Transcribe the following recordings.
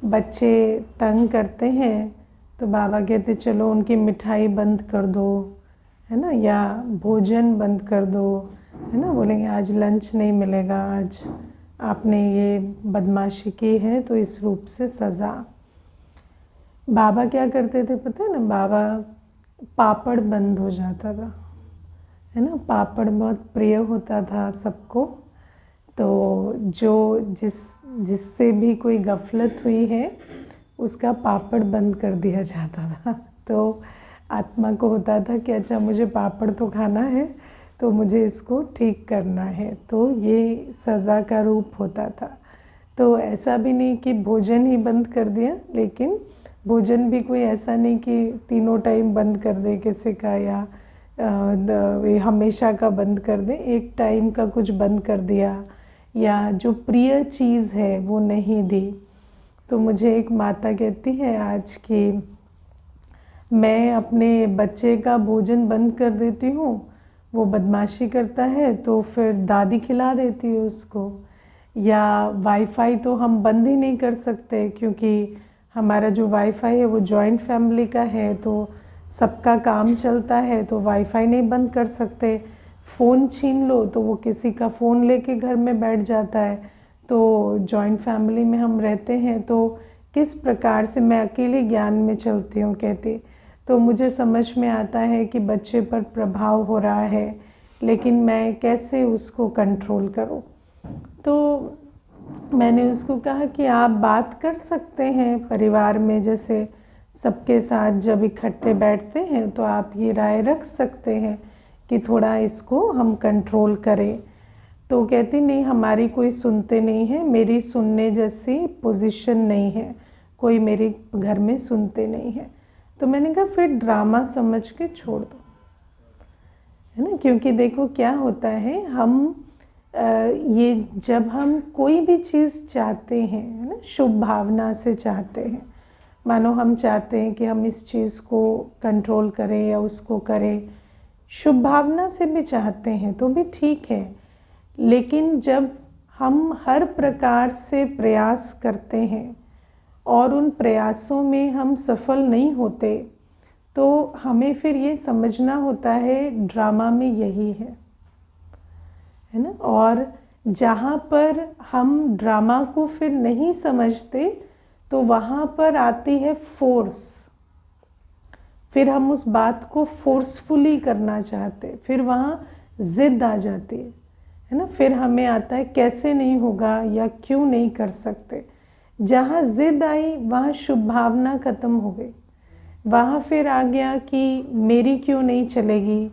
बच्चे तंग करते हैं तो बाबा कहते चलो उनकी मिठाई बंद कर दो, है ना, या भोजन बंद कर दो, है ना, बोलेंगे आज लंच नहीं मिलेगा, आज आपने ये बदमाशी की है तो इस रूप से सज़ा। बाबा क्या करते थे पता है ना, बाबा पापड़ बंद हो जाता था, है ना, पापड़ बहुत प्रिय होता था सबको। तो जो जिससे भी कोई गफलत हुई है उसका पापड़ बंद कर दिया जाता था। तो आत्मा को होता था कि अच्छा मुझे पापड़ तो खाना है तो मुझे इसको ठीक करना है, तो ये सज़ा का रूप होता था। तो ऐसा भी नहीं कि भोजन ही बंद कर दिया, लेकिन भोजन भी कोई ऐसा नहीं कि तीनों टाइम बंद कर दे किसी का, या हमेशा का बंद कर दे, एक टाइम का कुछ बंद कर दिया, या जो प्रिय चीज़ है वो नहीं दी। तो मुझे एक माता कहती है आज कि मैं अपने बच्चे का भोजन बंद कर देती हूँ, वो बदमाशी करता है तो फिर दादी खिला देती है उसको, या वाईफाई तो हम बंद ही नहीं कर सकते क्योंकि हमारा जो वाईफाई है वो जॉइंट फैमिली का है, तो सबका काम चलता है तो वाईफाई नहीं बंद कर सकते। फ़ोन छीन लो तो वो किसी का फ़ोन लेके घर में बैठ जाता है, तो जॉइंट फैमिली में हम रहते हैं तो किस प्रकार से मैं अकेले ज्ञान में चलती हूँ कहती। तो मुझे समझ में आता है कि बच्चे पर प्रभाव हो रहा है, लेकिन मैं कैसे उसको कंट्रोल करूँ। तो मैंने उसको कहा कि आप बात कर सकते हैं परिवार में, जैसे सबके साथ जब इकट्ठे बैठते हैं तो आप ये राय रख सकते हैं कि थोड़ा इसको हम कंट्रोल करें। तो कहती नहीं, हमारी कोई सुनते नहीं है, मेरी सुनने जैसी पोजीशन नहीं है, कोई मेरे घर में सुनते नहीं है। तो मैंने कहा फिर ड्रामा समझ के छोड़ दो, है ना, क्योंकि देखो क्या होता है, हम ये जब हम कोई भी चीज़ चाहते हैं, है ना, शुभ भावना से चाहते हैं, मानो हम चाहते हैं कि हम इस चीज़ को कंट्रोल करें या उसको करें, शुभ भावना से भी चाहते हैं तो भी ठीक है, लेकिन जब हम हर प्रकार से प्रयास करते हैं और उन प्रयासों में हम सफल नहीं होते, तो हमें फिर ये समझना होता है ड्रामा में यही है ना। और जहाँ पर हम ड्रामा को फिर नहीं समझते तो वहाँ पर आती है फोर्स, फिर हम उस बात को फोर्सफुली करना चाहते, फिर वहाँ ज़िद आ जाती है ना, फिर हमें आता है कैसे नहीं होगा या क्यों नहीं कर सकते। जहाँ ज़िद आई वहाँ शुभ भावना ख़त्म हो गई, वहाँ फिर आ गया कि मेरी क्यों नहीं चलेगी,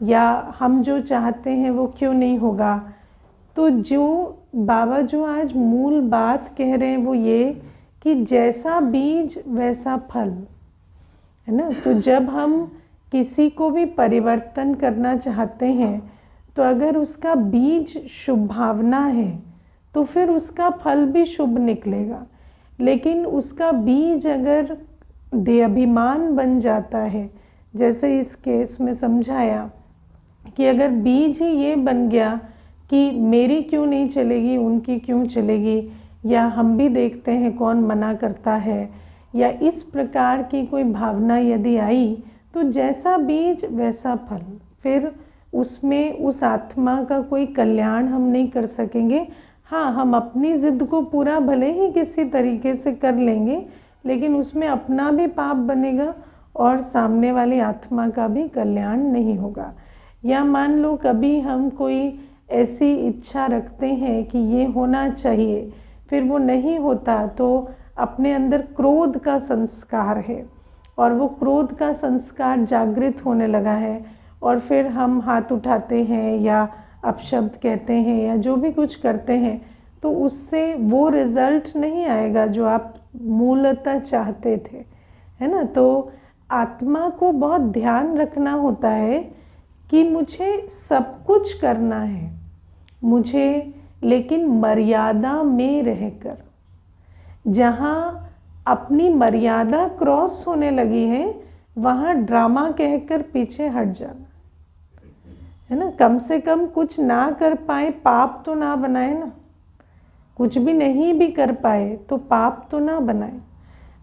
या हम जो चाहते हैं वो क्यों नहीं होगा। तो जो बाबा जो आज मूल बात कह रहे हैं वो ये कि जैसा बीज वैसा फल, है ना। तो जब हम किसी को भी परिवर्तन करना चाहते हैं तो अगर उसका बीज शुभ भावना है तो फिर उसका फल भी शुभ निकलेगा, लेकिन उसका बीज अगर देहाभिमान बन जाता है, जैसे इस केस में समझाया कि अगर बीज ही ये बन गया कि मेरी क्यों नहीं चलेगी, उनकी क्यों चलेगी, या हम भी देखते हैं कौन मना करता है, या इस प्रकार की कोई भावना यदि आई तो जैसा बीज वैसा फल, फिर उसमें उस आत्मा का कोई कल्याण हम नहीं कर सकेंगे। हाँ, हम अपनी ज़िद को पूरा भले ही किसी तरीके से कर लेंगे, लेकिन उसमें अपना भी पाप बनेगा और सामने वाली आत्मा का भी कल्याण नहीं होगा। या मान लो कभी हम कोई ऐसी इच्छा रखते हैं कि ये होना चाहिए, फिर वो नहीं होता, तो अपने अंदर क्रोध का संस्कार है और वो क्रोध का संस्कार जागृत होने लगा है, और फिर हम हाथ उठाते हैं या अपशब्द कहते हैं या जो भी कुछ करते हैं, तो उससे वो रिज़ल्ट नहीं आएगा जो आप मूलतः चाहते थे, है ना। तो आत्मा को बहुत ध्यान रखना होता है कि मुझे सब कुछ करना है, मुझे, लेकिन मर्यादा में रहकर। जहाँ अपनी मर्यादा क्रॉस होने लगी है वहाँ ड्रामा कहकर पीछे हट जाना, है ना। कम से कम कुछ ना कर पाए, पाप तो ना बनाए ना, कुछ भी नहीं भी कर पाए तो पाप तो ना बनाए।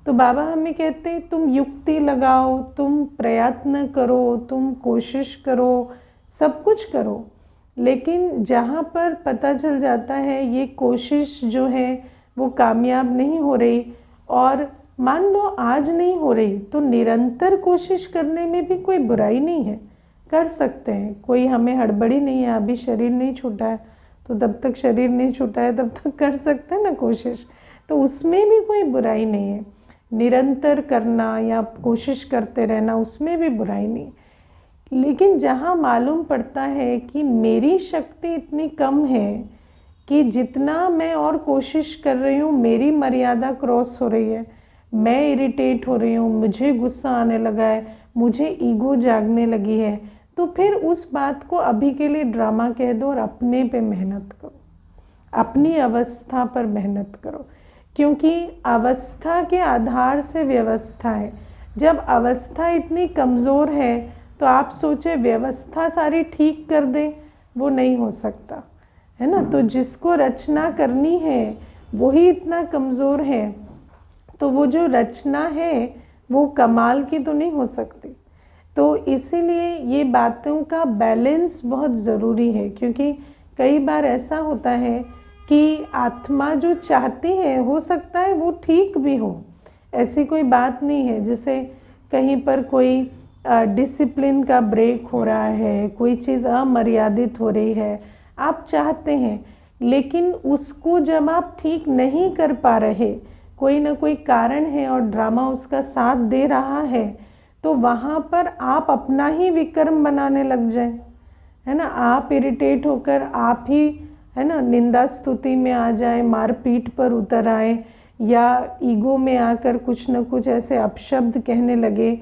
तो बाबा हमें कहते हैं तुम युक्ति लगाओ, तुम प्रयत्न करो, तुम कोशिश करो, सब कुछ करो, लेकिन जहाँ पर पता चल जाता है ये कोशिश जो है वो कामयाब नहीं हो रही, और मान लो आज नहीं हो रही, तो निरंतर कोशिश करने में भी कोई बुराई नहीं है, कर सकते हैं। कोई हमें हड़बड़ी नहीं है, अभी शरीर नहीं छूटा है तो तब तक शरीर नहीं छूटा है तब तक कर सकते हैं ना कोशिश, तो उसमें भी कोई बुराई नहीं है। निरंतर करना या कोशिश करते रहना उसमें भी बुराई नहीं। लेकिन जहाँ मालूम पड़ता है कि मेरी शक्ति इतनी कम है कि जितना मैं और कोशिश कर रही हूँ मेरी मर्यादा क्रॉस हो रही है, मैं इरिटेट हो रही हूँ, मुझे गुस्सा आने लगा है, मुझे ईगो जागने लगी है, तो फिर उस बात को अभी के लिए ड्रामा कह दो और अपने पे मेहनत करो, अपनी अवस्था पर मेहनत करो, क्योंकि अवस्था के आधार से व्यवस्था है। जब अवस्था इतनी कमज़ोर है तो आप सोचे व्यवस्था सारी ठीक कर दे, वो नहीं हो सकता है ना। तो जिसको रचना करनी है वही इतना कमज़ोर है, तो वो जो रचना है वो कमाल की तो नहीं हो सकती। तो इसीलिए ये बातों का बैलेंस बहुत ज़रूरी है, क्योंकि कई बार ऐसा होता है कि आत्मा जो चाहती है हो सकता है वो ठीक भी हो, ऐसी कोई बात नहीं है। जैसे कहीं पर कोई डिसिप्लिन का ब्रेक हो रहा है, कोई चीज़ अमर्यादित हो रही है, आप चाहते हैं, लेकिन उसको जब आप ठीक नहीं कर पा रहे, कोई ना कोई कारण है और ड्रामा उसका साथ दे रहा है, तो वहाँ पर आप अपना ही विक्रम बनाने लग जाए, है ना। आप इरिटेट होकर आप ही, है ना, निंदा स्तुति में आ जाए, मारपीट पर उतर आए, या ईगो में आकर कुछ न कुछ ऐसे अपशब्द कहने लगे,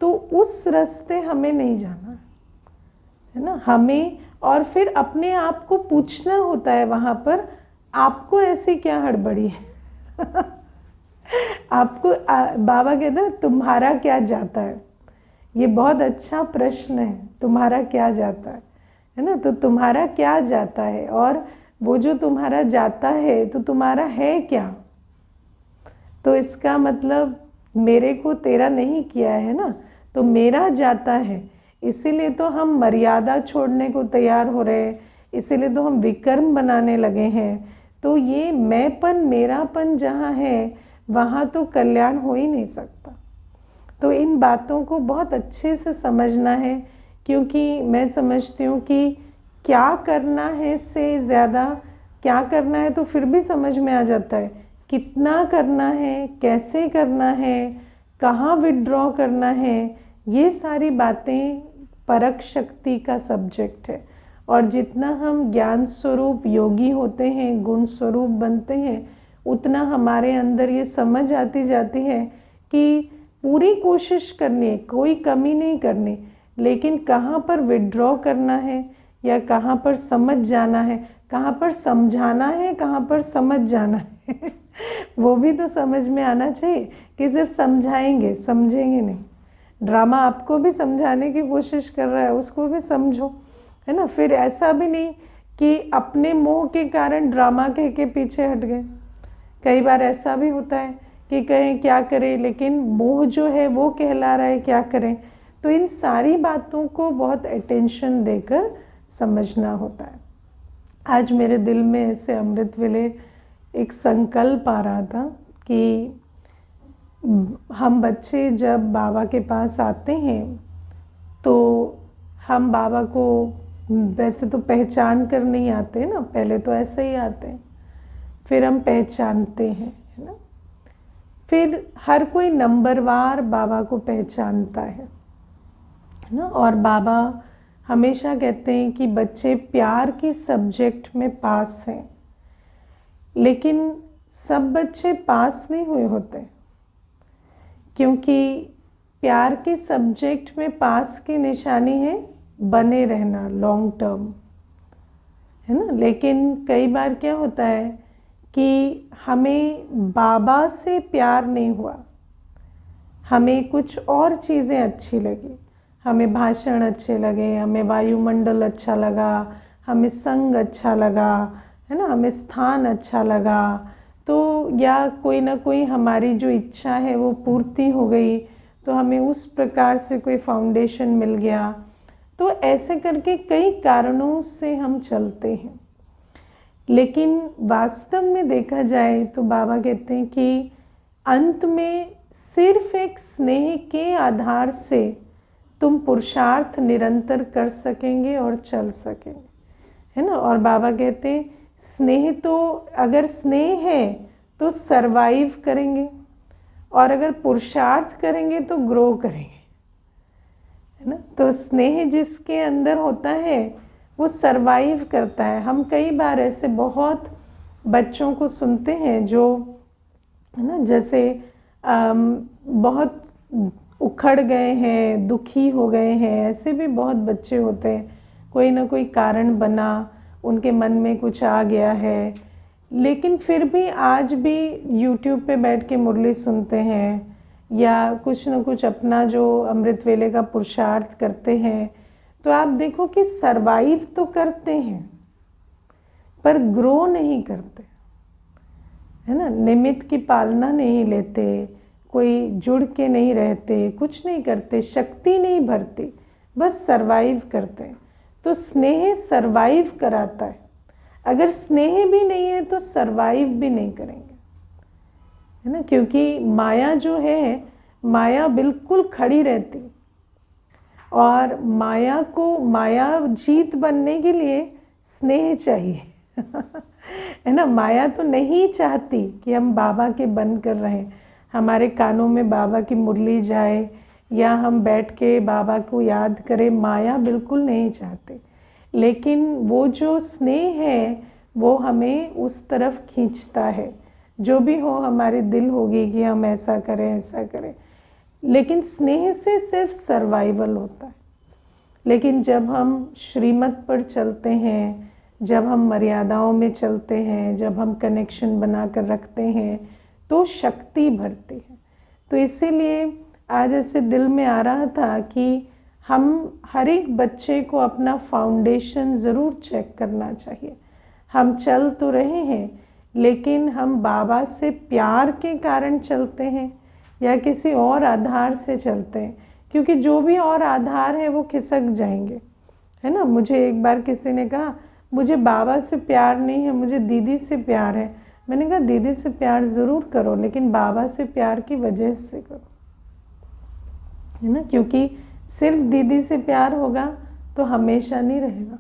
तो उस रास्ते हमें नहीं जाना है ना। हमें और फिर अपने आप को पूछना होता है वहाँ पर, आपको ऐसी क्या हड़बड़ी है आपको बाबा कहते हैं तुम्हारा क्या जाता है। ये बहुत अच्छा प्रश्न है, तुम्हारा क्या जाता है ना। तो तुम्हारा क्या जाता है, और वो जो तुम्हारा जाता है तो तुम्हारा है क्या। तो इसका मतलब मेरे को तेरा नहीं किया है ना, तो मेरा जाता है, इसीलिए तो हम मर्यादा छोड़ने को तैयार हो रहे हैं, इसीलिए तो हम विक्रम बनाने लगे हैं। तो ये मैंपन मेरापन जहाँ है वहाँ तो कल्याण हो ही नहीं सकता। तो इन बातों को बहुत अच्छे से समझना है, क्योंकि मैं समझती हूँ कि क्या करना है से ज़्यादा क्या करना है तो फिर भी समझ में आ जाता है, कितना करना है, कैसे करना है, कहाँ विड्रॉ करना है, ये सारी बातें परख शक्ति का सब्जेक्ट है। और जितना हम ज्ञान स्वरूप योगी होते हैं, गुण स्वरूप बनते हैं, उतना हमारे अंदर ये समझ आती जाती है कि पूरी कोशिश करनी है, कोई कमी नहीं करनी, लेकिन कहाँ पर विड्रॉ करना है या कहाँ पर समझ जाना है, कहाँ पर समझाना है, कहाँ पर समझ जाना है वो भी तो समझ में आना चाहिए कि सिर्फ समझाएंगे समझेंगे नहीं। ड्रामा आपको भी समझाने की कोशिश कर रहा है, उसको भी समझो, है ना। फिर ऐसा भी नहीं कि अपने मोह के कारण ड्रामा कह के पीछे हट गए। कई बार ऐसा भी होता है कि कहें क्या करें, लेकिन मोह जो है वो कहला रहा है क्या करें। तो इन सारी बातों को बहुत अटेंशन देकर समझना होता है। आज मेरे दिल में ऐसे अमृत वेले एक संकल्प आ रहा था कि हम बच्चे जब बाबा के पास आते हैं तो हम बाबा को वैसे तो पहचान कर नहीं आते ना, पहले तो ऐसे ही आते हैं, फिर हम पहचानते हैं, है ना। फिर हर कोई नंबरवार बाबा को पहचानता है ना। और बाबा हमेशा कहते हैं कि बच्चे प्यार की सब्जेक्ट में पास हैं, लेकिन सब बच्चे पास नहीं हुए होते, क्योंकि प्यार के सब्जेक्ट में पास की निशानी है बने रहना, लॉन्ग टर्म, है ना। लेकिन कई बार क्या होता है कि हमें बाबा से प्यार नहीं हुआ, हमें कुछ और चीज़ें अच्छी लगी, हमें भाषण अच्छे लगे, हमें वायुमंडल अच्छा लगा, हमें संग अच्छा लगा, है ना, हमें स्थान अच्छा लगा तो, या कोई ना कोई हमारी जो इच्छा है वो पूर्ति हो गई तो हमें उस प्रकार से कोई फाउंडेशन मिल गया। तो ऐसे करके कई कारणों से हम चलते हैं, लेकिन वास्तव में देखा जाए तो बाबा कहते हैं कि अंत में सिर्फ एक स्नेह के आधार से तुम पुरुषार्थ निरंतर कर सकेंगे और चल सकेंगे, है ना। और बाबा कहते हैं स्नेह तो, अगर स्नेह है तो सरवाइव करेंगे, और अगर पुरुषार्थ करेंगे तो ग्रो करेंगे, है ना। तो स्नेह जिसके अंदर होता है वो सरवाइव करता है। हम कई बार ऐसे बहुत बच्चों को सुनते हैं जो, है ना, जैसे बहुत उखड़ गए हैं, दुखी हो गए हैं, ऐसे भी बहुत बच्चे होते हैं। कोई ना कोई कारण बना, उनके मन में कुछ आ गया है, लेकिन फिर भी आज भी यूट्यूब पे बैठ के मुरली सुनते हैं या कुछ न कुछ अपना जो अमृत वेले का पुरुषार्थ करते हैं। तो आप देखो कि सरवाइव तो करते हैं पर ग्रो नहीं करते, है ना। निमित्त की पालना नहीं लेते, कोई जुड़ के नहीं रहते, कुछ नहीं करते, शक्ति नहीं भरती, बस सरवाइव करते हैं। तो स्नेह सरवाइव कराता है। अगर स्नेह भी नहीं है तो सरवाइव भी नहीं करेंगे, है ना। क्योंकि माया जो है, माया बिल्कुल खड़ी रहती, और माया को, माया जीत बनने के लिए स्नेह चाहिए है ना। माया तो नहीं चाहती कि हम बाबा के बन कर रहें, हमारे कानों में बाबा की मुरली जाए या हम बैठ के बाबा को याद करें, माया बिल्कुल नहीं चाहते। लेकिन वो जो स्नेह है वो हमें उस तरफ खींचता है। जो भी हो, हमारे दिल होगी कि हम ऐसा करें ऐसा करें, लेकिन स्नेह से सिर्फ सर्वाइवल होता है। लेकिन जब हम श्रीमत पर चलते हैं, जब हम मर्यादाओं में चलते हैं, जब हम कनेक्शन बना कर रखते हैं तो शक्ति भरती है। तो इसीलिए आज ऐसे दिल में आ रहा था कि हम हर एक बच्चे को अपना फाउंडेशन ज़रूर चेक करना चाहिए। हम चल तो रहे हैं, लेकिन हम बाबा से प्यार के कारण चलते हैं या किसी और आधार से चलते हैं, क्योंकि जो भी और आधार है वो खिसक जाएंगे, है ना। मुझे एक बार किसी ने कहा मुझे बाबा से प्यार नहीं है, मुझे दीदी से प्यार है। मैंने कहा दीदी से प्यार ज़रूर करो, लेकिन बाबा से प्यार की वजह से करो, है ना। क्योंकि सिर्फ दीदी से प्यार होगा तो हमेशा नहीं रहेगा,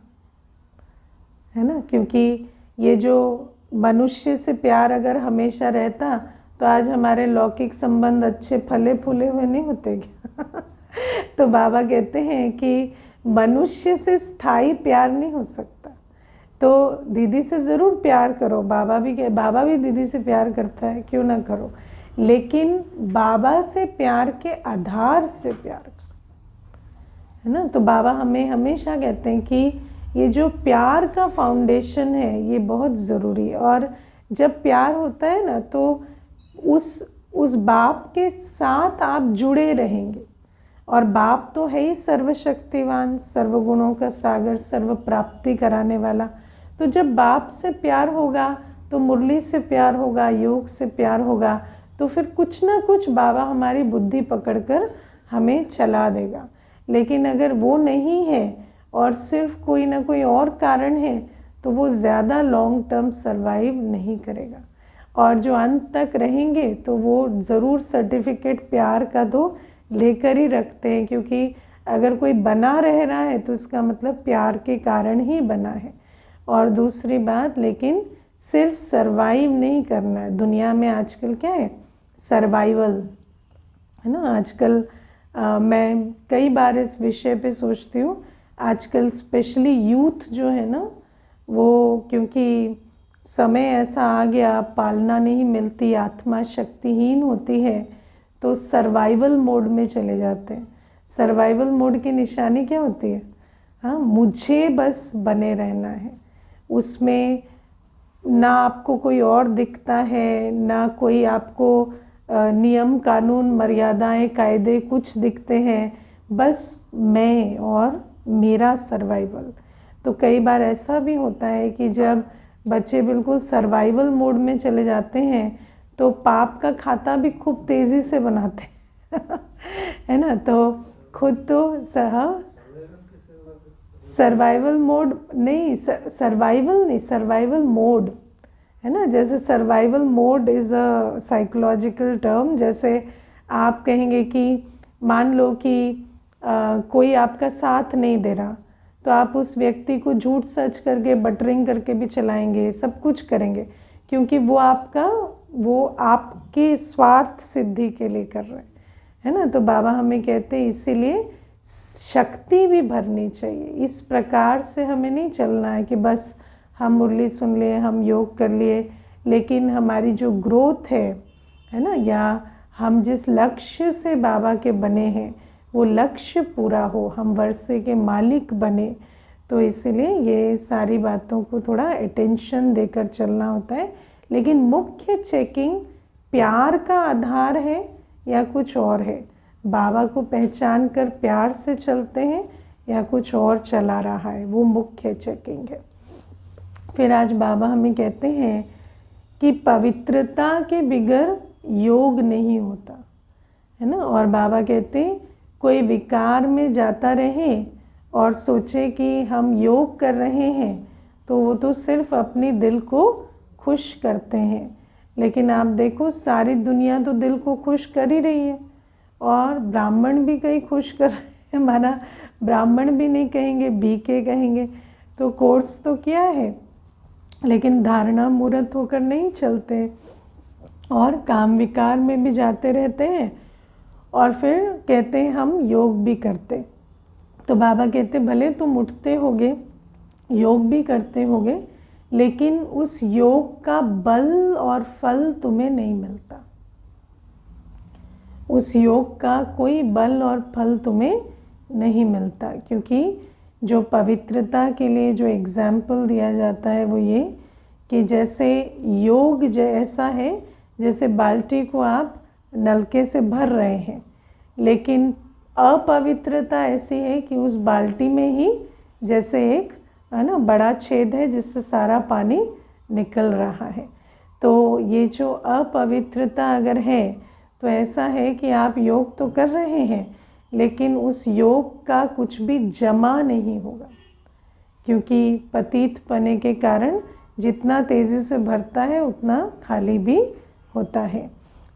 है ना। क्योंकि ये जो मनुष्य से प्यार अगर हमेशा रहता तो आज हमारे लौकिक संबंध अच्छे फले फूले हुए नहीं होते क्या तो बाबा कहते हैं कि मनुष्य से स्थायी प्यार नहीं हो सकता। तो दीदी से ज़रूर प्यार करो, बाबा भी दीदी से प्यार करता है, क्यों ना करो, लेकिन बाबा से प्यार के आधार से प्यार करो, है ना। तो बाबा हमें हमेशा कहते हैं कि ये जो प्यार का फाउंडेशन है ये बहुत ज़रूरी है। और जब प्यार होता है ना तो उस बाप के साथ आप जुड़े रहेंगे, और बाप तो है ही सर्वशक्तिवान, सर्वगुणों का सागर, सर्व प्राप्ति कराने वाला। तो जब बाप से प्यार होगा तो मुरली से प्यार होगा, योग से प्यार होगा, तो फिर कुछ ना कुछ बाबा हमारी बुद्धि पकड़कर हमें चला देगा। लेकिन अगर वो नहीं है और सिर्फ कोई ना कोई और कारण है तो वो ज़्यादा लॉन्ग टर्म सर्वाइव नहीं करेगा। और जो अंत तक रहेंगे तो वो ज़रूर सर्टिफिकेट प्यार का तो लेकर ही रखते हैं, क्योंकि अगर कोई बना रह रहा है तो इसका मतलब प्यार के कारण ही बना है। और दूसरी बात, लेकिन सिर्फ सर्वाइव नहीं करना है। दुनिया में आजकल क्या है, सर्वाइवल, है ना। आजकल मैं कई बार इस विषय पे सोचती हूँ। आजकल स्पेशली यूथ जो है ना, वो क्योंकि समय ऐसा आ गया, पालना नहीं मिलती, आत्मा शक्तिहीन होती है, तो सर्वाइवल मोड में चले जाते हैं। सर्वाइवल मोड की निशानी क्या होती है? हाँ, मुझे बस बने रहना है, उसमें ना आपको कोई और दिखता है, ना कोई आपको नियम कानून मर्यादाएं कायदे कुछ दिखते हैं, बस मैं और मेरा सर्वाइवल। तो कई बार ऐसा भी होता है कि जब बच्चे बिल्कुल सर्वाइवल मोड में चले जाते हैं तो पाप का खाता भी खूब तेज़ी से बनाते हैं है ना। तो खुद तो सर्वाइवल मोड नहीं, सर्वाइवल मोड है ना। जैसे survival mode is a psychological term. जैसे आप कहेंगे कि मान लो कि कोई आपका साथ नहीं दे रहा, तो आप उस व्यक्ति को झूठ सच करके बटरिंग करके भी चलाएंगे, सब कुछ करेंगे, क्योंकि वो आपके स्वार्थ सिद्धि के लिए कर रहे हैं, है ना। तो बाबा हमें कहते हैं इसीलिए शक्ति भी भरनी चाहिए। इस प्रकार से हमें नहीं चलना है कि बस हम मुरली सुन लिए, हम योग कर लिए, लेकिन हमारी जो ग्रोथ है ना, या हम जिस लक्ष्य से बाबा के बने हैं वो लक्ष्य पूरा हो, हम वर्षे के मालिक बने। तो इसलिए ये सारी बातों को थोड़ा अटेंशन देकर चलना होता है। लेकिन मुख्य चेकिंग प्यार का आधार है या कुछ और है, बाबा को पहचान कर प्यार से चलते हैं या कुछ और चला रहा है, वो मुख्य चेकिंग है। फिर आज बाबा हमें कहते हैं कि पवित्रता के बिगर योग नहीं होता, है ना। और बाबा कहते हैं कोई विकार में जाता रहे और सोचे कि हम योग कर रहे हैं तो वो तो सिर्फ अपनी दिल को खुश करते हैं। लेकिन आप देखो सारी दुनिया तो दिल को खुश कर ही रही है, और ब्राह्मण भी कहीं खुश कर रहे हैं, माना ब्राह्मण भी नहीं कहेंगे, बीके कहेंगे। तो कोर्स तो किया है, लेकिन धारणा मूर्त होकर नहीं चलते और काम विकार में भी जाते रहते हैं, और फिर कहते हैं हम योग भी करते। तो बाबा कहते भले तुम उठते होगे, योग भी करते होगे, लेकिन उस योग का बल और फल तुम्हें नहीं मिलता। उस योग का कोई बल और फल तुम्हें नहीं मिलता, क्योंकि जो पवित्रता के लिए जो एग्जाम्पल दिया जाता है वो ये कि जैसे योग ऐसा है जैसे बाल्टी को आप नलके से भर रहे हैं, लेकिन अपवित्रता ऐसी है कि उस बाल्टी में ही जैसे एक है ना बड़ा छेद है जिससे सारा पानी निकल रहा है। तो ये जो अपवित्रता अगर है तो ऐसा है कि आप योग तो कर रहे हैं, लेकिन उस योग का कुछ भी जमा नहीं होगा, क्योंकि पतित पने के कारण जितना तेज़ी से भरता है उतना खाली भी होता है।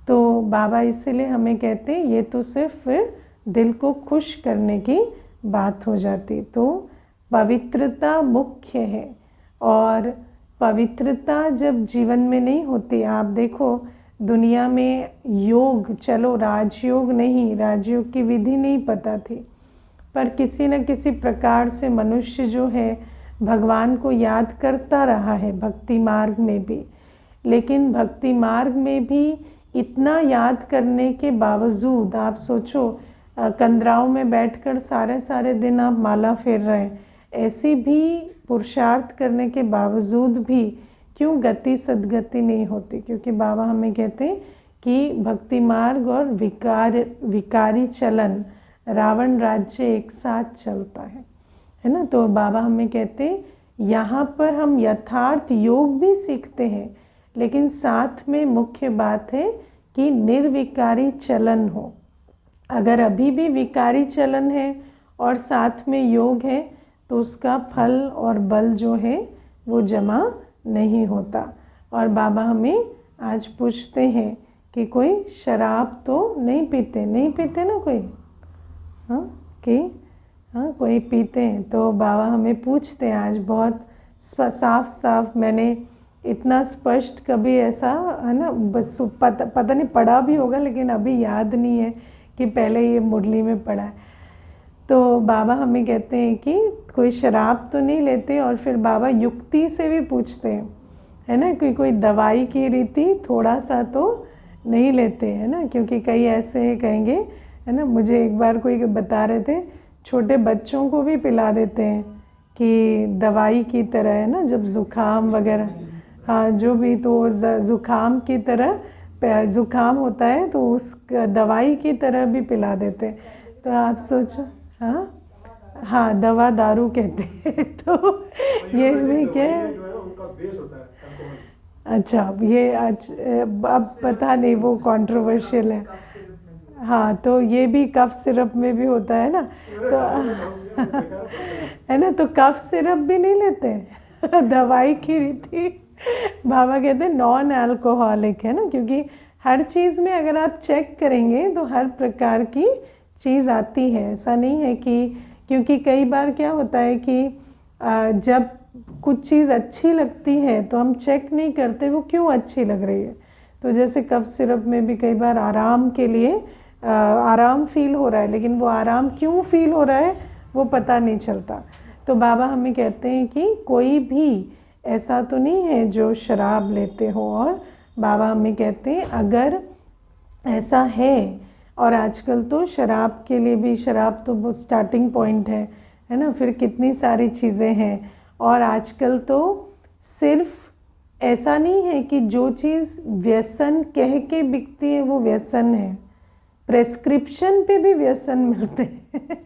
तो बाबा इसलिए हमें कहते हैं ये तो सिर्फ फिर दिल को खुश करने की बात हो जाती। तो पवित्रता मुख्य है, और पवित्रता जब जीवन में नहीं होती, आप देखो दुनिया में योग, चलो राजयोग नहीं, राजयोग की विधि नहीं पता थी, पर किसी न किसी प्रकार से मनुष्य जो है भगवान को याद करता रहा है भक्ति मार्ग में भी। लेकिन भक्ति मार्ग में भी इतना याद करने के बावजूद आप सोचो कंदराओं में बैठकर सारे दिन आप माला फेर रहे हैं, ऐसी भी पुरुषार्थ करने के बावजूद भी क्यों गति सद्गति नहीं होती? क्योंकि बाबा हमें कहते हैं कि भक्ति मार्ग और विकारी चलन, रावण राज्य एक साथ चलता है ना। तो बाबा हमें कहते हैं यहाँ पर हम यथार्थ योग भी सीखते हैं, लेकिन साथ में मुख्य बात है कि निर्विकारी चलन हो। अगर अभी भी विकारी चलन है और साथ में योग है तो उसका फल और बल जो है वो जमा नहीं होता। और बाबा हमें आज पूछते हैं कि कोई शराब तो नहीं पीते ना कोई, हाँ कि हाँ कोई पीते हैं। तो बाबा हमें पूछते हैं आज बहुत साफ, मैंने इतना स्पष्ट कभी ऐसा है ना बस पता नहीं पढ़ा भी होगा, लेकिन अभी याद नहीं है कि पहले ये मुरली में पढ़ा है। तो बाबा हमें कहते हैं कि कोई शराब तो नहीं लेते, और फिर बाबा युक्ति से भी पूछते हैं, है ना, कि कोई दवाई की रीति थोड़ा सा तो नहीं लेते, है ना। क्योंकि कई ऐसे कहेंगे, है ना, मुझे एक बार कोई बता रहे थे छोटे बच्चों को भी पिला देते हैं कि दवाई की तरह, है ना, जब ज़ुकाम वगैरह, हाँ जो भी, तो ज़ुकाम की तरह ज़ुकाम होता है तो उस दवाई की तरह भी पिला देते हैं। तो आप सोचो, हाँ दवा दारू कहते हैं तो ये भी क्या है, का बेस होता है अल्कोहल। अच्छा, ये आज अब पता नहीं, वो कंट्रोवर्शियल है। हाँ, तो ये भी कफ सिरप में भी होता है ना, तो है ना, तो कफ सिरप भी नहीं लेते दवाई की रीति बाबा कहते हैं नॉन अल्कोहलिक, है ना, क्योंकि हर चीज़ में अगर आप चेक करेंगे तो हर प्रकार की चीज़ आती है। ऐसा नहीं है कि, क्योंकि कई बार क्या होता है कि जब कुछ चीज़ अच्छी लगती है तो हम चेक नहीं करते वो क्यों अच्छी लग रही है। तो जैसे कफ सिरप में भी कई बार आराम के लिए आराम फील हो रहा है, लेकिन वो आराम क्यों फील हो रहा है वो पता नहीं चलता। तो बाबा हमें कहते हैं कि कोई भी ऐसा तो नहीं है जो शराब लेते हो, और बाबा हमें कहते हैं अगर ऐसा है, और आजकल तो शराब के लिए भी, शराब तो वो स्टार्टिंग पॉइंट है ना, फिर कितनी सारी चीज़ें हैं। और आजकल तो सिर्फ ऐसा नहीं है कि जो चीज़ व्यसन कह के बिकती है वो व्यसन है, प्रेस्क्रिप्शन पे भी व्यसन मिलते हैं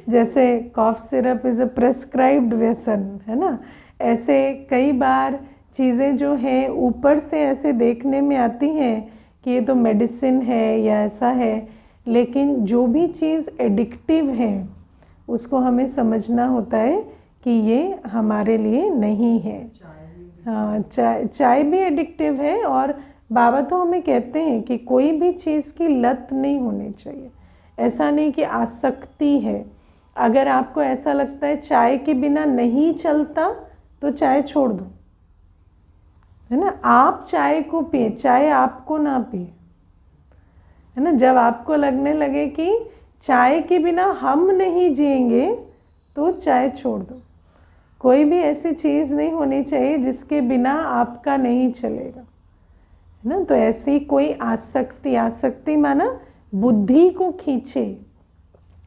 जैसे cough syrup is a prescribed व्यसन, है ना। ऐसे कई बार चीज़ें जो हैं ऊपर से ऐसे देखने में आती हैं कि ये तो मेडिसिन है या ऐसा है, लेकिन जो भी चीज़ एडिक्टिव है उसको हमें समझना होता है कि ये हमारे लिए नहीं है। हाँ, चाय भी एडिक्टिव है, और बाबा तो हमें कहते हैं कि कोई भी चीज़ की लत नहीं होनी चाहिए। ऐसा नहीं कि आसक्ति है। अगर आपको ऐसा लगता है चाय के बिना नहीं चलता तो चाय छोड़ दो, है ना। आप चाय को पिए, चाय आपको ना पिए, है ना। जब आपको लगने लगे कि चाय के बिना हम नहीं जिएंगे तो चाय छोड़ दो। कोई भी ऐसी चीज़ नहीं होनी चाहिए जिसके बिना आपका नहीं चलेगा, है ना। तो ऐसी कोई आसक्ति, आसक्ति माना बुद्धि को खींचे,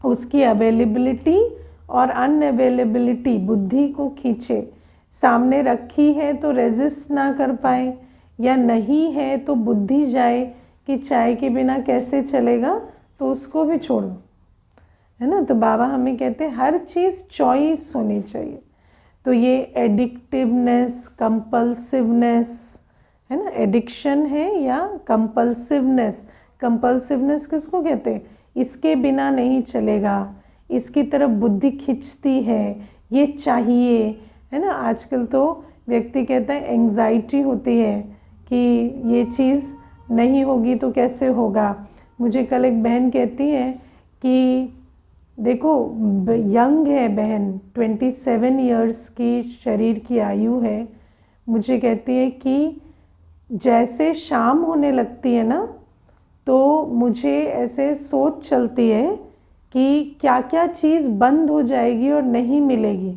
उसकी अवेलेबिलिटी और अनअवेलेबिलिटी बुद्धि को खींचे। सामने रखी है तो रेजिस्ट ना कर पाए, या नहीं है तो बुद्धि जाए कि चाय के बिना कैसे चलेगा, तो उसको भी छोड़ो, है ना। तो बाबा हमें कहते हैं हर चीज़ चॉइस होनी चाहिए। तो ये एडिक्टिवनेस, कंपल्सिवनेस, है ना, एडिक्शन है या कंपल्सिवनेस। कंपल्सिवनेस किसको कहते हैं? इसके बिना नहीं चलेगा, इसकी तरफ बुद्धि खिंचती है, ये चाहिए, है ना। आजकल तो व्यक्ति कहता है एंग्जाइटी होती है कि ये चीज़ नहीं होगी तो कैसे होगा। मुझे कल एक बहन कहती है कि देखो, यंग है बहन, 27 इयर्स की शरीर की आयु है। मुझे कहती है कि जैसे शाम होने लगती है ना, तो मुझे ऐसे सोच चलती है कि क्या क्या चीज़ बंद हो जाएगी और नहीं मिलेगी,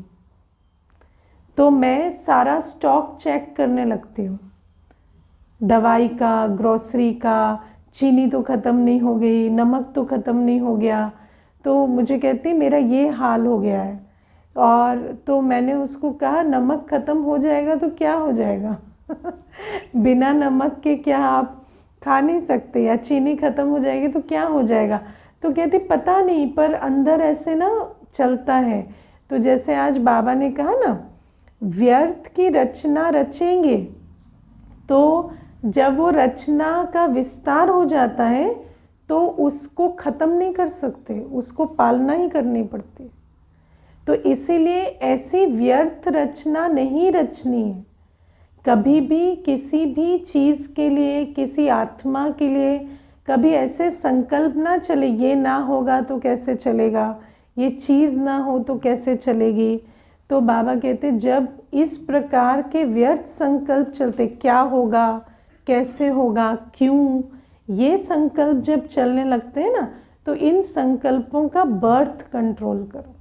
तो मैं सारा स्टॉक चेक करने लगती हूँ, दवाई का, ग्रोसरी का। चीनी तो ख़त्म नहीं हो गई, नमक तो ख़त्म नहीं हो गया। तो मुझे कहती मेरा ये हाल हो गया है। और तो मैंने उसको कहा नमक ख़त्म हो जाएगा तो क्या हो जाएगा बिना नमक के क्या आप खा नहीं सकते, या चीनी ख़त्म हो जाएगी तो क्या हो जाएगा। तो कहती पता नहीं, पर अंदर ऐसे ना चलता है। तो जैसे आज बाबा ने कहा ना, व्यर्थ की रचना रचेंगे तो जब वो रचना का विस्तार हो जाता है तो उसको ख़त्म नहीं कर सकते, उसको पालना ही करनी पड़ती। तो इसीलिए ऐसी व्यर्थ रचना नहीं रचनी है। कभी भी किसी भी चीज़ के लिए, किसी आत्मा के लिए कभी ऐसे संकल्प ना चले, ये ना होगा तो कैसे चलेगा, ये चीज़ ना हो तो कैसे चलेगी। तो बाबा कहते जब इस प्रकार के व्यर्थ संकल्प चलते, क्या होगा, कैसे होगा, क्यों, ये संकल्प जब चलने लगते हैं ना, तो इन संकल्पों का बर्थ कंट्रोल करो।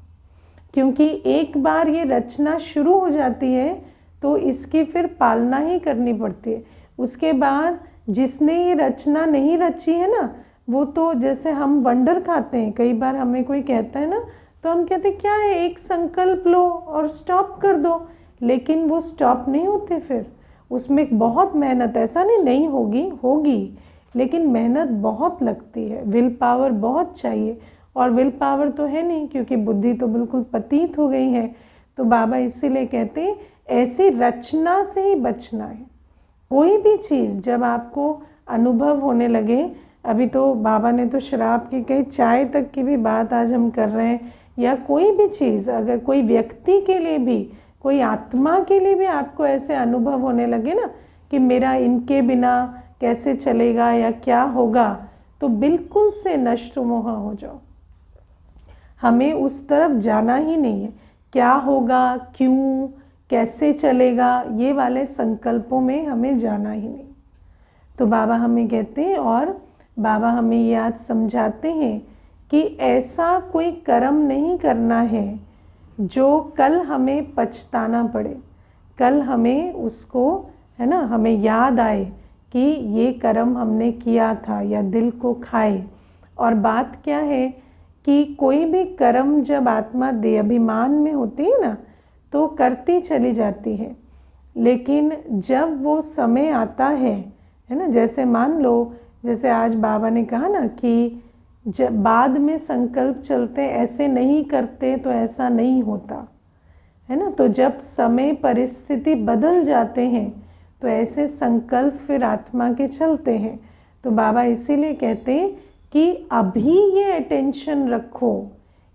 क्योंकि एक बार ये रचना शुरू हो जाती है तो इसकी फिर पालना ही करनी पड़ती है। उसके बाद जिसने ये रचना नहीं रची है ना, वो तो जैसे हम वंडर खाते हैं, कई बार हमें कोई कहता है ना तो हम कहते क्या है, एक संकल्प लो और स्टॉप कर दो, लेकिन वो स्टॉप नहीं होते। फिर उसमें बहुत मेहनत, ऐसा नहीं होगी, होगी, लेकिन मेहनत बहुत लगती है, विल पावर बहुत चाहिए। और विल पावर तो है नहीं, क्योंकि बुद्धि तो बिल्कुल पतित हो गई है। तो बाबा इसीलिए कहते हैं ऐसी रचना से ही बचना है। कोई भी चीज़ जब आपको अनुभव होने लगे, अभी तो बाबा ने तो शराब की कई, चाय तक की भी बात आज हम कर रहे हैं, या कोई भी चीज़, अगर कोई व्यक्ति के लिए भी, कोई आत्मा के लिए भी आपको ऐसे अनुभव होने लगे ना कि मेरा इनके बिना कैसे चलेगा या क्या होगा, तो बिल्कुल से नष्ट मोह हो जाओ। हमें उस तरफ जाना ही नहीं है। क्या होगा, क्यों, कैसे चलेगा, ये वाले संकल्पों में हमें जाना ही नहीं। तो बाबा हमें कहते हैं, और बाबा हमें ये आज समझाते हैं कि ऐसा कोई कर्म नहीं करना है जो कल हमें पछताना पड़े, कल हमें उसको, है ना, हमें याद आए कि ये कर्म हमने किया था, या दिल को खाए। और बात क्या है कि कोई भी कर्म जब आत्मा देहाभिमान में होती है ना, तो करती चली जाती है, लेकिन जब वो समय आता है ना, जैसे मान लो, जैसे आज बाबा ने कहा ना कि जब बाद में संकल्प चलते, ऐसे नहीं करते तो ऐसा नहीं होता, है ना। तो जब समय परिस्थिति बदल जाते हैं तो ऐसे संकल्प फिर आत्मा के चलते हैं। तो बाबा इसीलिए कहते हैं कि अभी ये अटेंशन रखो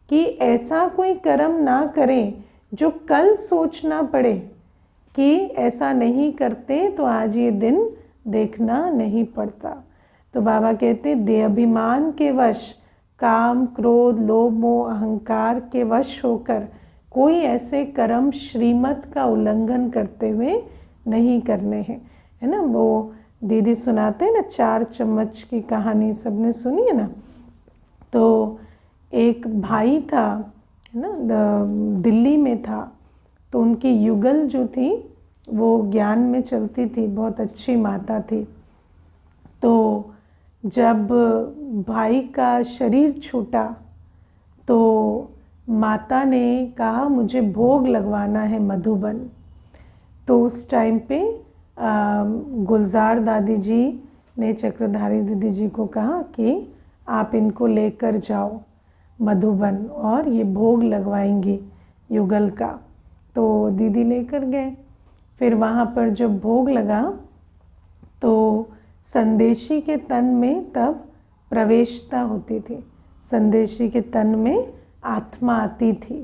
कि ऐसा कोई कर्म ना करें जो कल सोचना पड़े कि ऐसा नहीं करते तो आज ये दिन देखना नहीं पड़ता। तो बाबा कहते देहाभिमान के वश, काम, क्रोध, लोभ, मोह, अहंकार के वश होकर कोई ऐसे कर्म श्रीमत का उल्लंघन करते हुए नहीं करने हैं, है ना। वो दीदी सुनाते हैं ना 4 चम्मच की कहानी, सबने सुनी है ना। तो एक भाई था, है ना, दिल्ली में था, तो उनकी युगल जो थी वो ज्ञान में चलती थी, बहुत अच्छी माता थी। तो जब भाई का शरीर छूटा तो माता ने कहा मुझे भोग लगवाना है मधुबन। तो उस टाइम पे गुलजार दादी जी ने चक्रधारी दीदी जी को कहा कि आप इनको लेकर जाओ मधुबन और ये भोग लगवाएंगी युगल का। तो दीदी लेकर गए। फिर वहाँ पर जब भोग लगा तो संदेशी के तन में तब प्रवेशता होती थी, संदेशी के तन में आत्मा आती थी।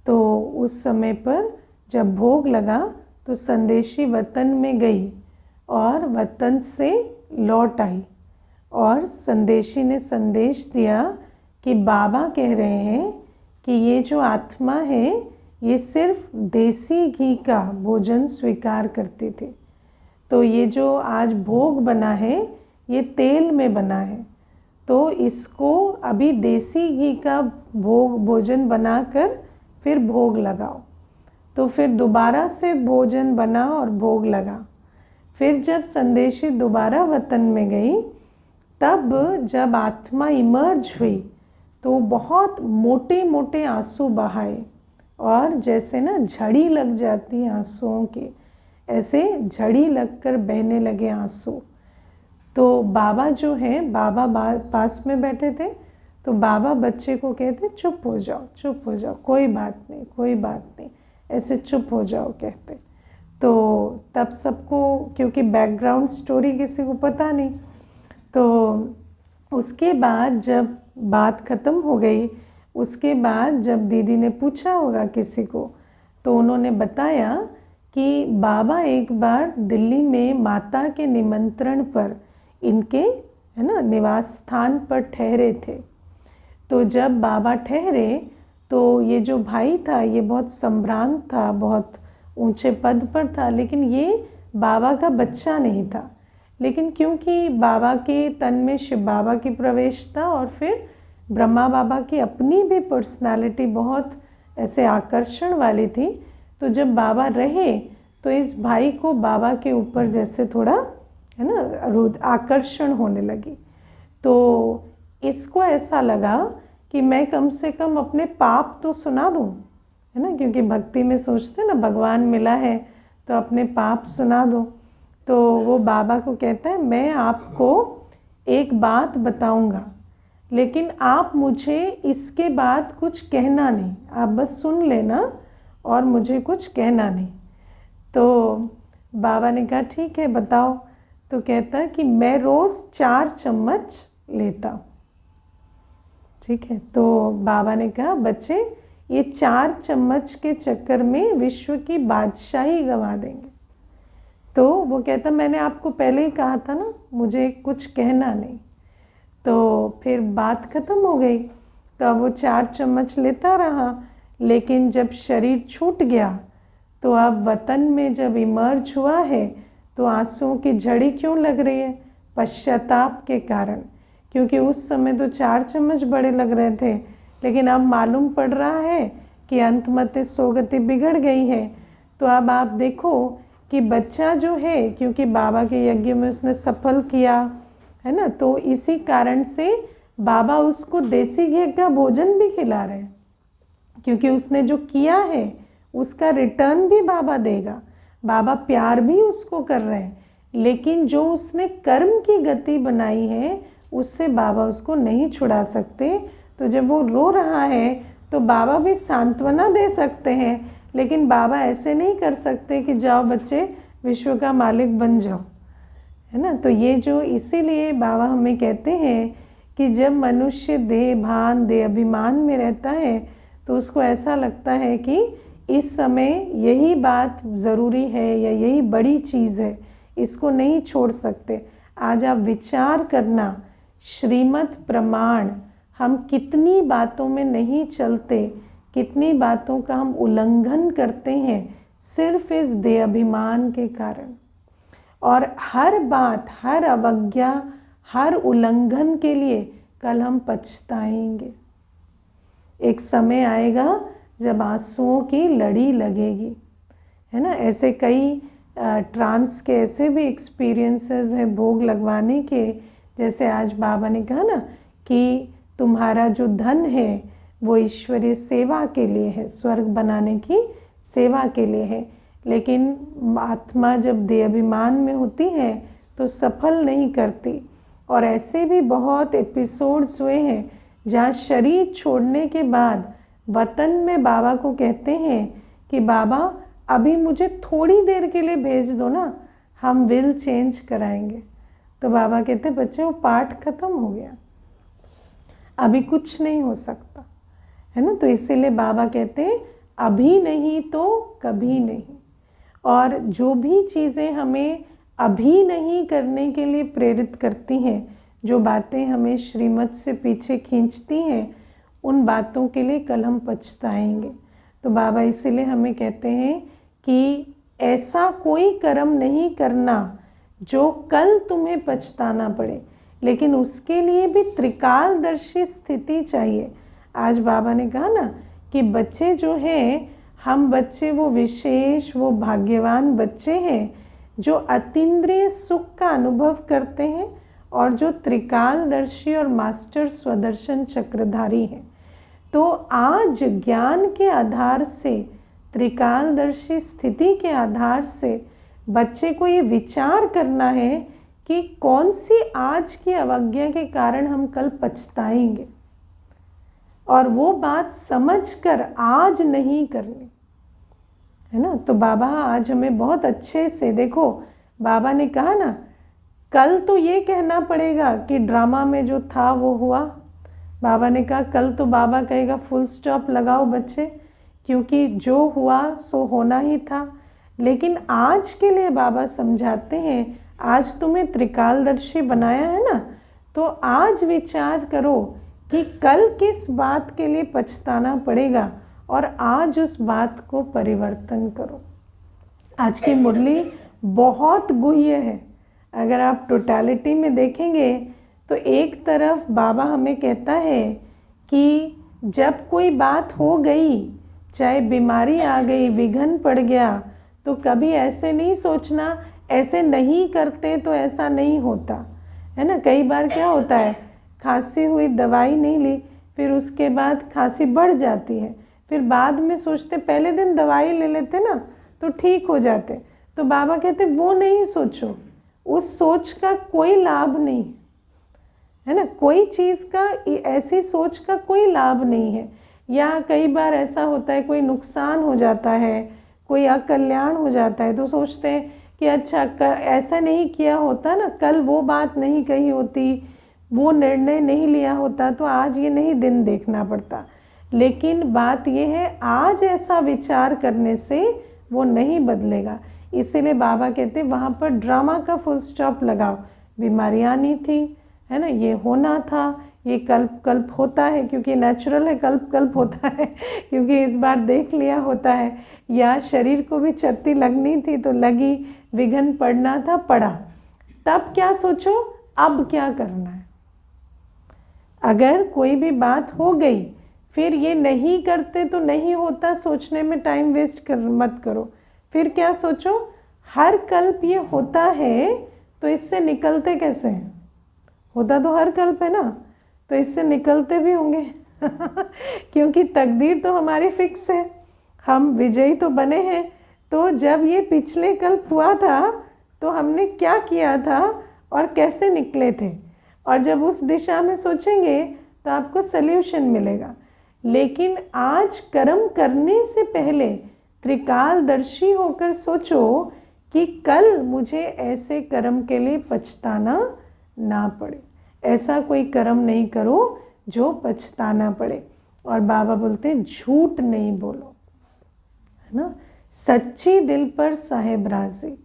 तो उस समय पर जब भोग लगा तो संदेशी वतन में गई और वतन से लौट आई, और संदेशी ने संदेश दिया कि बाबा कह रहे हैं कि ये जो आत्मा है ये सिर्फ देसी घी का भोजन स्वीकार करती थी, तो ये जो आज भोग बना है ये तेल में बना है, तो इसको अभी देसी घी का भोजन बनाकर फिर भोग लगाओ। तो फिर दोबारा से भोजन बना और भोग लगा। फिर जब संदेशी दोबारा वतन में गई, तब जब आत्मा इमर्ज हुई तो बहुत मोटे मोटे आंसू बहाए, और जैसे ना झड़ी लग जाती है आंसुओं की, ऐसे झड़ी लगकर बहने लगे आंसू। तो बाबा जो है, बाबा पास में बैठे थे, तो बाबा बच्चे को कहते चुप हो जाओ, चुप हो जाओ, कोई बात नहीं, कोई बात नहीं, ऐसे चुप हो जाओ कहते। तो तब सबको, क्योंकि बैकग्राउंड स्टोरी किसी को पता नहीं, तो उसके बाद जब बात ख़त्म हो गई, उसके बाद जब दीदी ने पूछा होगा किसी को, तो उन्होंने बताया कि बाबा एक बार दिल्ली में माता के निमंत्रण पर इनके, है ना, निवास स्थान पर ठहरे थे। तो जब बाबा ठहरे तो ये जो भाई था ये बहुत सम्भ्रांत था, बहुत ऊंचे पद पर था, लेकिन ये बाबा का बच्चा नहीं था। लेकिन क्योंकि बाबा के तन में शिव बाबा की प्रवेश था, और फिर ब्रह्मा बाबा की अपनी भी पर्सनालिटी बहुत ऐसे आकर्षण वाली थी, तो जब बाबा रहे तो इस भाई को बाबा के ऊपर जैसे थोड़ा, है ना, आकर्षण होने लगी। तो इसको ऐसा लगा कि मैं कम से कम अपने पाप तो सुना दूँ, है ना, क्योंकि भक्ति में सोचते हैं ना भगवान मिला है तो अपने पाप सुना दो। तो वो बाबा को कहता है मैं आपको एक बात बताऊंगा, लेकिन आप मुझे इसके बाद कुछ कहना नहीं, आप बस सुन लेना और मुझे कुछ कहना नहीं। तो बाबा ने कहा ठीक है बताओ। तो कहता कि मैं रोज़ 4 चम्मच लेता हूँ। ठीक है, तो बाबा ने कहा बच्चे ये 4 चम्मच के चक्कर में विश्व की बादशाही गंवा देंगे। तो वो कहता मैंने आपको पहले ही कहा था ना, मुझे कुछ कहना नहीं। तो फिर बात ख़त्म हो गई। तो अब वो 4 चम्मच लेता रहा, लेकिन जब शरीर छूट गया तो अब वतन में जब इमर्ज हुआ है तो आंसुओं की झड़ी क्यों लग रही है? पश्चाताप के कारण। क्योंकि उस समय तो 4 चम्मच बड़े लग रहे थे, लेकिन अब मालूम पड़ रहा है कि अंतमते सोगति बिगड़ गई है। तो अब आप देखो कि बच्चा जो है, क्योंकि बाबा के यज्ञ में उसने सफल किया है ना, तो इसी कारण से बाबा उसको देसी घी का भोजन भी खिला रहे हैं, क्योंकि उसने जो किया है उसका रिटर्न भी बाबा देगा। बाबा प्यार भी उसको कर रहे हैं, लेकिन जो उसने कर्म की गति बनाई है उससे बाबा उसको नहीं छुड़ा सकते। तो जब वो रो रहा है तो बाबा भी सांत्वना दे सकते हैं, लेकिन बाबा ऐसे नहीं कर सकते कि जाओ बच्चे विश्व का मालिक बन जाओ, है ना। तो ये जो इसीलिए बाबा हमें कहते हैं कि जब मनुष्य देह भान देह अभिमान में रहता है तो उसको ऐसा लगता है कि इस समय यही बात ज़रूरी है या यही बड़ी चीज़ है, इसको नहीं छोड़ सकते। आज आप विचार करना, श्रीमद् प्रमाण हम कितनी बातों में नहीं चलते, कितनी बातों का हम उल्लंघन करते हैं सिर्फ इस देह अभिमान के कारण। और हर बात, हर अवज्ञा, हर उल्लंघन के लिए कल हम पछताएंगे। एक समय आएगा जब आंसुओं की लड़ी लगेगी, है ना। ऐसे कई ट्रांस के ऐसे भी एक्सपीरियंसेस हैं भोग लगवाने के। जैसे आज बाबा ने कहा ना कि तुम्हारा जो धन है वो ईश्वरीय सेवा के लिए है, स्वर्ग बनाने की सेवा के लिए है, लेकिन आत्मा जब देह अभिमान में होती है तो सफल नहीं करती। और ऐसे भी बहुत एपिसोड्स हुए हैं जहाँ शरीर छोड़ने के बाद वतन में बाबा को कहते हैं कि बाबा अभी मुझे थोड़ी देर के लिए भेज दो ना, हम विल चेंज कराएंगे। तो बाबा कहते बच्चे वो पार्ट ख़त्म हो गया, अभी कुछ नहीं हो सकता, है ना। तो इसीलिए बाबा कहते हैं अभी नहीं तो कभी नहीं। और जो भी चीज़ें हमें अभी नहीं करने के लिए प्रेरित करती हैं, जो बातें हमें श्रीमत से पीछे खींचती हैं, उन बातों के लिए कल हम पछताएंगे। तो बाबा इसीलिए हमें कहते हैं कि ऐसा कोई कर्म नहीं करना जो कल तुम्हें पछताना पड़े, लेकिन उसके लिए भी त्रिकालदर्शी स्थिति चाहिए। आज बाबा ने कहा ना कि बच्चे जो हैं, हम बच्चे वो विशेष, वो भाग्यवान बच्चे हैं जो अतीन्द्रिय सुख का अनुभव करते हैं और जो त्रिकालदर्शी और मास्टर स्वदर्शन चक्रधारी हैं। तो आज ज्ञान के आधार से, त्रिकालदर्शी स्थिति के आधार से बच्चे को ये विचार करना है कि कौन सी आज की अवज्ञा के कारण हम कल पछताएंगे, और वो बात समझकर आज नहीं करनी, है ना। तो बाबा आज हमें बहुत अच्छे से, देखो बाबा ने कहा ना कल तो ये कहना पड़ेगा कि ड्रामा में जो था वो हुआ। बाबा ने कहा कल तो बाबा कहेगा फुल स्टॉप लगाओ बच्चे, क्योंकि जो हुआ सो होना ही था। लेकिन आज के लिए बाबा समझाते हैं, आज तुम्हें त्रिकालदर्शी बनाया है ना, तो आज विचार करो कि कल किस बात के लिए पछताना पड़ेगा और आज उस बात को परिवर्तन करो। आज की मुरली बहुत गुह्य है। अगर आप टोटलिटी में देखेंगे तो एक तरफ बाबा हमें कहता है कि जब कोई बात हो गई, चाहे बीमारी आ गई, विघन पड़ गया, तो कभी ऐसे नहीं सोचना ऐसे नहीं करते तो ऐसा नहीं होता, है ना। कई बार क्या होता है, खांसी हुई, दवाई नहीं ली, फिर उसके बाद खांसी बढ़ जाती है, फिर बाद में सोचते पहले दिन दवाई ले लेते ना तो ठीक हो जाते। तो बाबा कहते वो नहीं सोचो, उस सोच का कोई लाभ नहीं है ना। कोई चीज़ का, ऐसी सोच का कोई लाभ नहीं है। या कई बार ऐसा होता है कोई नुकसान हो जाता है, कोई अकल्याण हो जाता है, तो सोचते हैं कि अच्छा ऐसा नहीं किया होता ना, कल वो बात नहीं कही होती, वो निर्णय नहीं लिया होता तो आज ये नहीं दिन देखना पड़ता। लेकिन बात ये है आज ऐसा विचार करने से वो नहीं बदलेगा। इसीलिए बाबा कहते वहाँ पर ड्रामा का फुल स्टॉप लगाओ। बीमारियाँ नहीं थी, है ना, ये होना था, ये कल्प कल्प होता है क्योंकि नेचुरल है, कल्प कल्प होता है क्योंकि इस बार देख लिया होता है, या शरीर को भी क्षति लगनी थी तो लगी, विघ्न पड़ना था पड़ा। तब क्या सोचो अब क्या करना है। अगर कोई भी बात हो गई फिर ये नहीं करते तो नहीं होता सोचने में टाइम वेस्ट मत करो। फिर क्या सोचो, हर कल्प ये होता है तो इससे निकलते कैसे हैं। होता तो हर कल्प है ना, तो इससे निकलते भी होंगे क्योंकि तकदीर तो हमारी फिक्स है, हम विजयी तो बने हैं। तो जब ये पिछले कल्प हुआ था तो हमने क्या किया था और कैसे निकले थे, और जब उस दिशा में सोचेंगे तो आपको सल्यूशन मिलेगा। लेकिन आज कर्म करने से पहले त्रिकालदर्शी होकर सोचो कि कल मुझे ऐसे कर्म के लिए पछताना ना पड़े। ऐसा कोई कर्म नहीं करो जो पछताना पड़े। और बाबा बोलते हैं झूठ नहीं बोलो, है ना, सच्ची दिल पर साहेब राजी।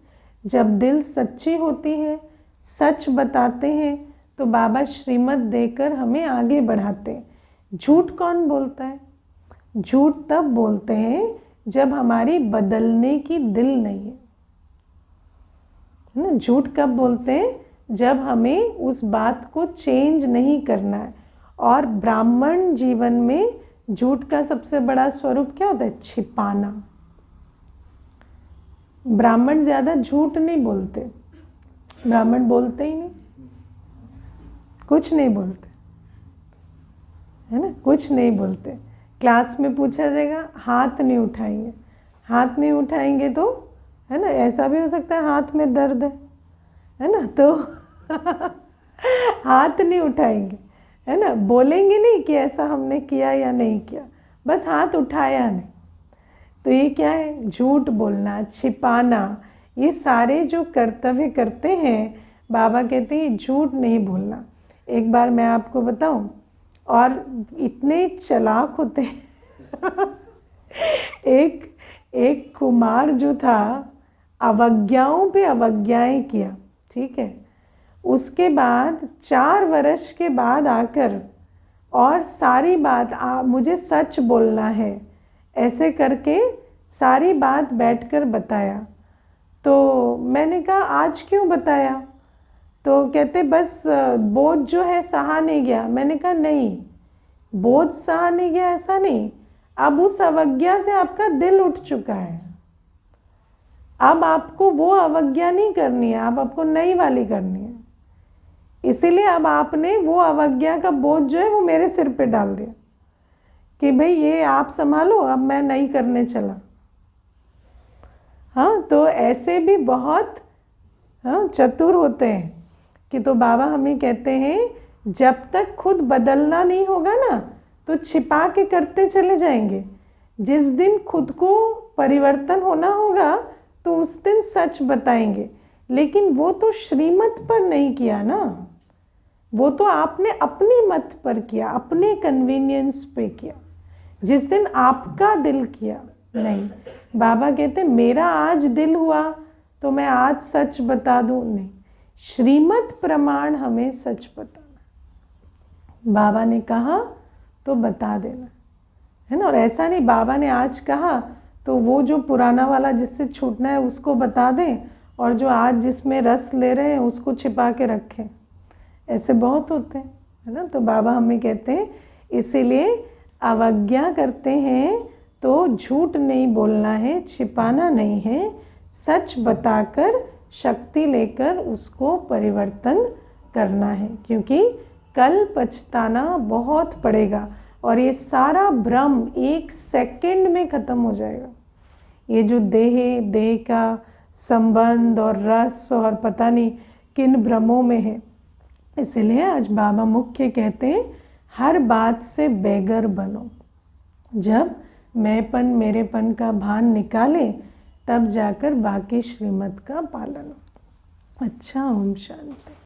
जब दिल सच्ची होती है, सच बताते हैं तो बाबा श्रीमत देकर हमें आगे बढ़ाते हैं। झूठ कौन बोलता है? झूठ तब बोलते हैं जब हमारी बदलने की दिल नहीं है ना। झूठ कब बोलते हैं? जब हमें उस बात को चेंज नहीं करना है। और ब्राह्मण जीवन में झूठ का सबसे बड़ा स्वरूप क्या होता है? छिपाना। ब्राह्मण ज़्यादा झूठ नहीं बोलते, ब्राह्मण बोलते ही नहीं, कुछ नहीं बोलते, है ना, कुछ नहीं बोलते। क्लास में पूछा जाएगा हाथ नहीं उठाएंगे, हाथ नहीं उठाएंगे तो, है ना, ऐसा भी हो सकता है हाथ में दर्द है ना, तो हाथ नहीं उठाएंगे, है ना, बोलेंगे नहीं कि ऐसा हमने किया या नहीं किया, बस हाथ उठाया नहीं। तो ये क्या है? झूठ बोलना, छिपाना। ये सारे जो कर्तव्य करते हैं, बाबा कहते हैं झूठ नहीं बोलना। एक बार मैं आपको बताऊं, और इतने चालाक होते हैं एक कुमार जो था, अवज्ञाओं पे अवज्ञाएं किया, ठीक है। उसके बाद 4 वर्ष के बाद आकर और सारी बात मुझे सच बोलना है ऐसे करके सारी बात बैठकर बताया। तो मैंने कहा आज क्यों बताया? तो कहते बस बोझ जो है सहा नहीं गया। मैंने कहा नहीं, बोझ सहा नहीं गया ऐसा नहीं, अब उस अवज्ञा से आपका दिल उठ चुका है। अब आपको वो अवज्ञा नहीं करनी है, अब आपको नई वाली करनी है। इसीलिए अब आपने वो अवज्ञा का बोझ जो है वो मेरे सिर पे डाल दिया कि भाई ये आप संभालो, अब मैं नहीं करने चला। हाँ, तो ऐसे भी बहुत चतुर होते हैं कि तो बाबा हमें कहते हैं जब तक खुद बदलना नहीं होगा ना तो छिपा के करते चले जाएंगे। जिस दिन खुद को परिवर्तन होना होगा तो उस दिन सच बताएंगे। लेकिन वो तो श्रीमत पर नहीं किया ना, वो तो आपने अपनी मत पर किया, अपने कन्वीनियंस पे किया। जिस दिन आपका दिल किया नहीं। बाबा कहते मेरा आज दिल हुआ तो मैं आज सच बता दूं, नहीं, श्रीमत प्रमाण हमें सच बताना। बाबा ने कहा तो बता देना, है ना। और ऐसा नहीं बाबा ने आज कहा तो वो जो पुराना वाला जिससे छूटना है उसको बता दें, और जो आज जिसमें रस ले रहे हैं उसको छिपा के रखें। ऐसे बहुत होते हैं, है ना। तो बाबा हमें कहते हैं इसीलिए अवज्ञा करते हैं तो झूठ नहीं बोलना है, छिपाना नहीं है, सच बताकर शक्ति लेकर उसको परिवर्तन करना है। क्योंकि कल पछताना बहुत पड़ेगा और ये सारा भ्रम 1 सेकंड में ख़त्म हो जाएगा। ये जो देह का संबंध और रस और पता नहीं किन भ्रमों में है। इसलिए आज बाबा मुख्य कहते हैं हर बात से बेगर बनो, जब मैंपन मेरेपन का भान निकाले तब जाकर बाकी श्रीमत का पालन हो। अच्छा, ओम शांति।